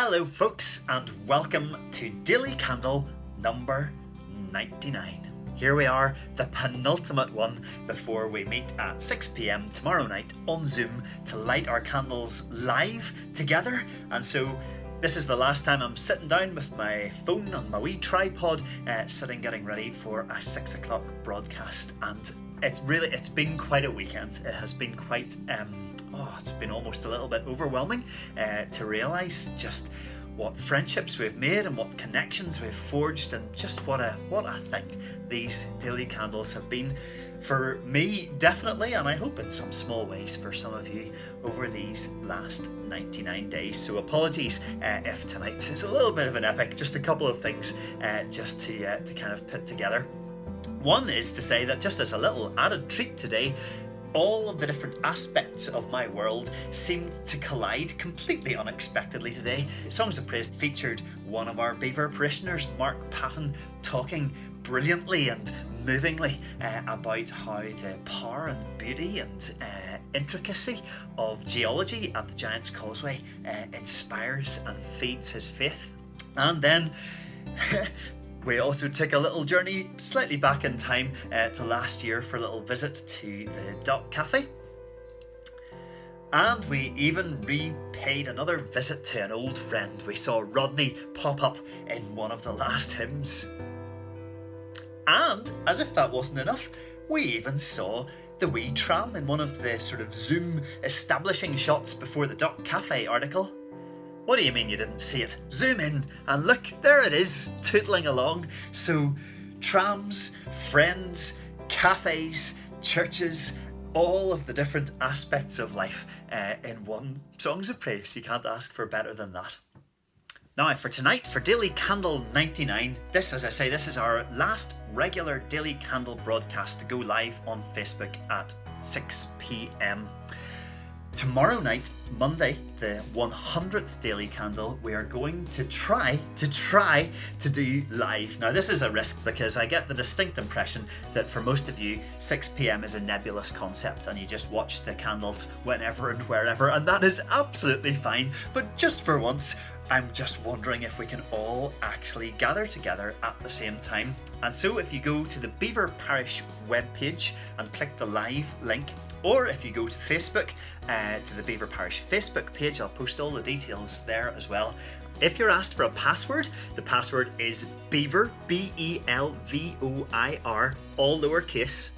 Hello folks, and welcome to Daily Candle number 99. Here we are, the penultimate one before we meet at 6 p.m. tomorrow night on Zoom to light our candles live together. And so this is the last time I'm sitting down with my phone on my wee tripod, sitting getting ready for a 6 o'clock broadcast. And it's been quite a weekend. It has been quite it's been almost a little bit overwhelming to realise just what friendships we've made and what connections we've forged, and just what I think these daily candles have been for me, definitely, and I hope in some small ways for some of you over these last 99 days. So apologies if tonight's is a little bit of an epic. Just a couple of things just to kind of put together. One is to say that just as a little added treat today, all of the different aspects of my world seemed to collide completely unexpectedly today. Songs of Praise featured one of our Beaver parishioners, Mark Patton, talking brilliantly and movingly about how the power and beauty and intricacy of geology at the Giant's Causeway inspires and feeds his faith. And then we also took a little journey slightly back in time to last year for a little visit to the Dock Cafe. And we even repaid another visit to an old friend. We saw Rodney pop up in one of the last hymns. And, as if that wasn't enough, we even saw the wee tram in one of the sort of Zoom establishing shots before the Dock Cafe article. What do you mean you didn't see it? Zoom in and look, there it is, tootling along. So trams, friends, cafes, churches, all of the different aspects of life in one Songs of Praise. You can't ask for better than that. Now for tonight, for Daily Candle 99, this is our last regular Daily Candle broadcast to go live on Facebook at 6 p.m. Tomorrow night, Monday, the 100th Daily Candle, we are going to try to do live. Now this is a risk because I get the distinct impression that for most of you, 6 p.m. is a nebulous concept and you just watch the candles whenever and wherever, and that is absolutely fine. But just for once, I'm just wondering if we can all actually gather together at the same time. And so if you go to the Beaver Parish webpage and click the live link, or if you go to Facebook, to the Beaver Parish Facebook page, I'll post all the details there as well. If you're asked for a password, the password is Beaver, Belvoir, all lowercase.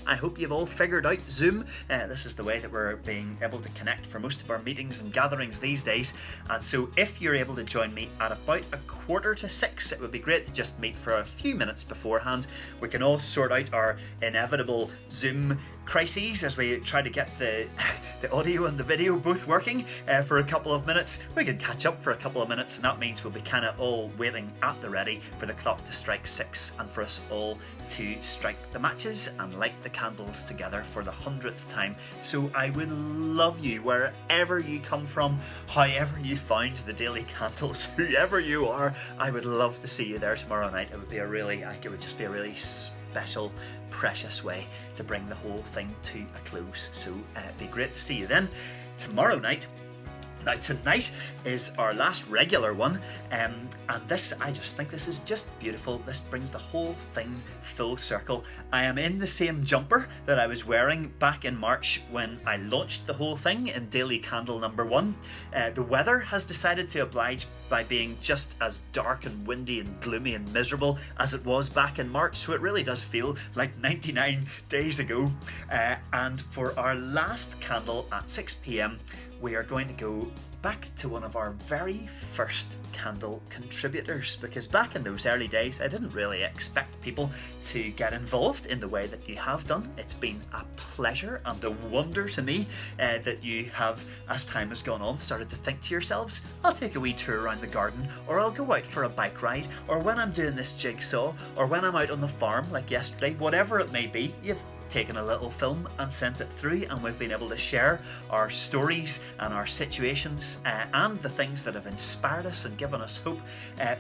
I hope you've all figured out Zoom. This is the way that we're being able to connect for most of our meetings and gatherings these days. And so if you're able to join me at about 5:45, it would be great to just meet for a few minutes beforehand. We can all sort out our inevitable Zoom crises as we try to get the audio and the video both working for a couple of minutes. We can catch up for a couple of minutes, and that means we'll be kind of all waiting at the ready for the clock to strike 6 and for us all to strike the matches and light the candles together for the 100th time. So I would love you, wherever you come from, however you found the daily candles, whoever you are, I would love to see you there tomorrow night. It would just be a really special, precious way to bring the whole thing to a close. So it'd be great to see you then tomorrow night. Now tonight is our last regular one, and this, I just think this is just beautiful. This brings the whole thing full circle. I am in the same jumper that I was wearing back in March when I launched the whole thing in Daily Candle number 1. The weather has decided to oblige by being just as dark and windy and gloomy and miserable as it was back in March, so it really does feel like 99 days ago. And for our last candle at 6 p.m, we are going to go back to one of our very first candle contributors, because back in those early days I didn't really expect people to get involved in the way that you have done. It's been a pleasure and a wonder to me that you have, as time has gone on, started to think to yourselves, I'll take a wee tour around the garden, or I'll go out for a bike ride, or when I'm doing this jigsaw, or when I'm out on the farm like yesterday, whatever it may be, you've taken a little film and sent it through, and we've been able to share our stories and our situations and the things that have inspired us and given us hope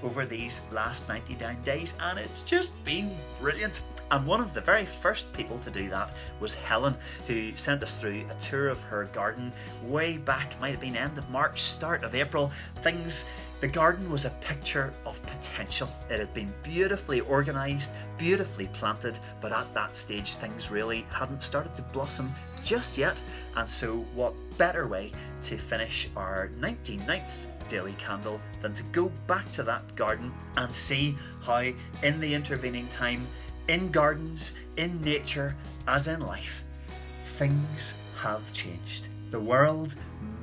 over these last 99 days, and it's just been brilliant. And one of the very first people to do that was Helen, who sent us through a tour of her garden way back, might have been end of March, start of April. The garden was a picture of potential. It had been beautifully organised, beautifully planted, but at that stage things really hadn't started to blossom just yet. And so what better way to finish our 99th daily candle than to go back to that garden and see how in the intervening time, in gardens, in nature, as in life, things have changed. The world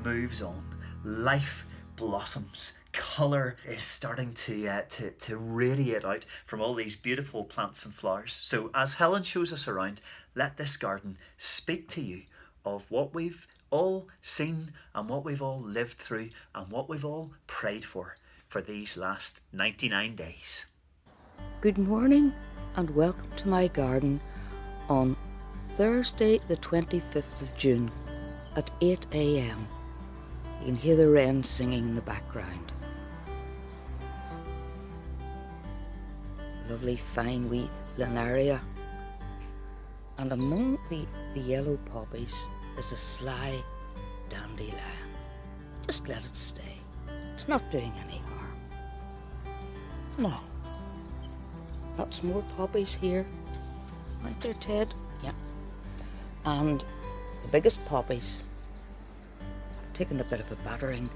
moves on. Life blossoms. Colour is starting to radiate out from all these beautiful plants and flowers. So as Helen shows us around, let this garden speak to you of what we've all seen and what we've all lived through and what we've all prayed for these last 99 days. Good morning and welcome to my garden on Thursday the 25th of June at 8 a.m. You can hear the wren singing in the background. Lovely fine wee planaria. And among the yellow poppies is a sly dandelion. Just let it stay. It's not doing any harm. No. Lots more poppies here. Right there, Ted? Yeah. And the biggest poppies have taken a bit of a battering.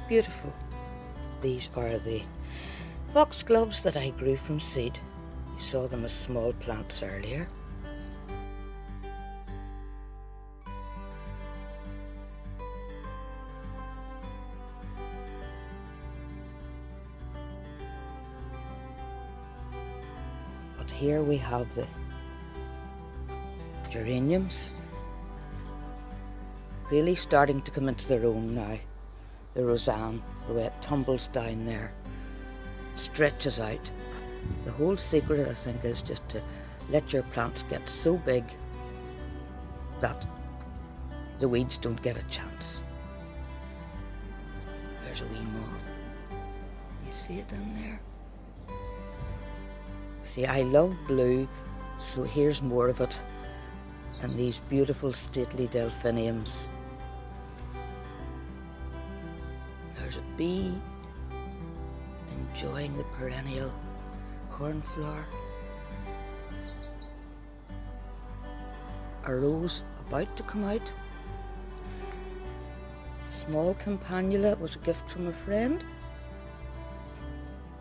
Beautiful. These are the foxgloves that I grew from seed. You saw them as small plants earlier. But here we have the geraniums really starting to come into their own now. The Roseanne, the way it tumbles down there, stretches out. The whole secret, I think, is just to let your plants get so big that the weeds don't get a chance. There's a wee moth. You see it in there? See, I love blue, so here's more of it. And these beautiful stately delphiniums. There's a bee enjoying the perennial cornflower. A rose about to come out. Small campanula was a gift from a friend.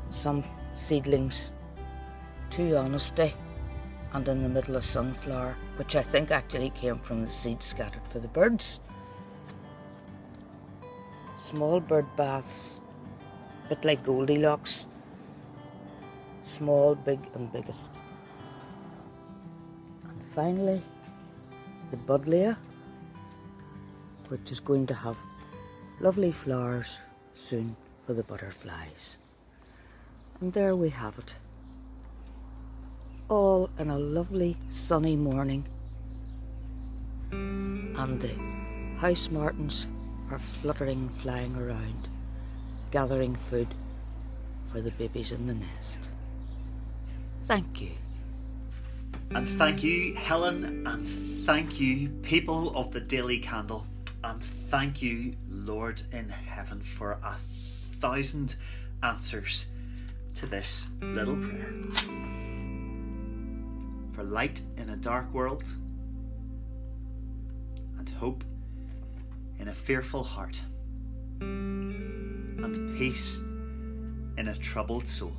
Some seedlings to honesty, and in the middle a sunflower, which I think actually came from the seed scattered for the birds. Small bird baths, a bit like Goldilocks. Small, big and biggest. And finally, the buddleia, which is going to have lovely flowers soon for the butterflies. And there we have it. All in a lovely sunny morning. And the house martins are fluttering and flying around, gathering food for the babies in the nest. Thank you. And thank you, Helen, and thank you, people of the Daily Candle, and thank you, Lord in heaven, for 1,000 answers to this little prayer. For light in a dark world, and hope in a fearful heart, and peace in a troubled soul.